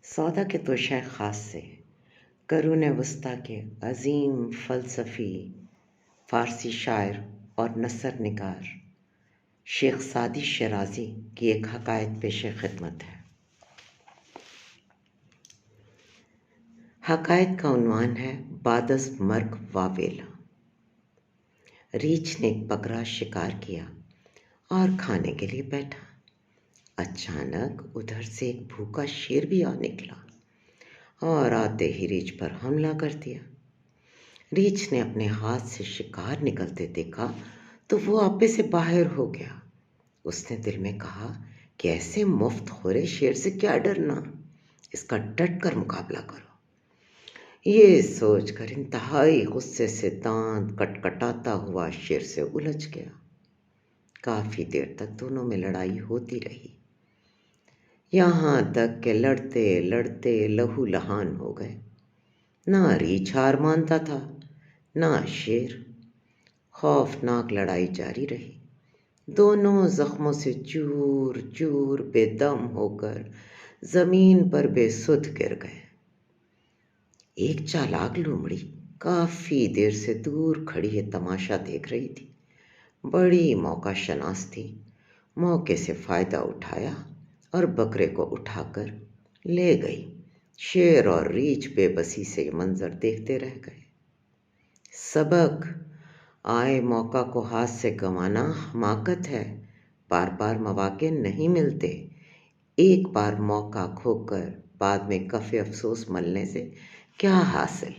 سودا کے توشہ خاص سے قرون وسطیٰ کے عظیم فلسفی فارسی شاعر اور نثر نگار شیخ سعدی شیرازی کی ایک حکایت پیش خدمت ہے۔ حکایت کا عنوان ہے بعد از مرگ واویلا۔ ریچھ نے ایک بکرا شکار کیا اور کھانے کے لیے بیٹھا۔ اچانک ادھر سے ایک بھوکا شیر بھی آ نکلا اور آتے ہی ریچھ پر حملہ کر دیا۔ ریچھ نے اپنے ہاتھ سے شکار نکلتے دیکھا تو وہ آپے سے باہر ہو گیا۔ اس نے دل میں کہا کہ ایسے مفت خورے شیر سے کیا ڈرنا، اس کا ڈٹ کر مقابلہ کرو۔ یہ سوچ کر انتہائی غصے سے دانت کٹکٹاتا ہوا شیر سے الجھ گیا۔ کافی دیر تک دونوں میں لڑائی ہوتی رہی، یہاں تک کہ لڑتے لڑتے لہو لہان ہو گئے۔ نہ ریچھ ہار مانتا تھا نہ شیر۔ خوفناک لڑائی جاری رہی، دونوں زخموں سے چور چور بے دم ہو کر زمین پر بے سدھ گر گئے۔ ایک چالاک لومڑی کافی دیر سے دور کھڑی یہ تماشا دیکھ رہی تھی، بڑی موقع شناس تھی۔ موقع سے فائدہ اٹھایا اور بکرے کو اٹھا کر لے گئی۔ شیر اور ریچھ بے بسی سے یہ منظر دیکھتے رہ گئے۔ سبق: آئے موقع کو ہاتھ سے گنوانا حماقت ہے، بار بار مواقع نہیں ملتے۔ ایک بار موقع کھو کر بعد میں کف افسوس ملنے سے کیا حاصل۔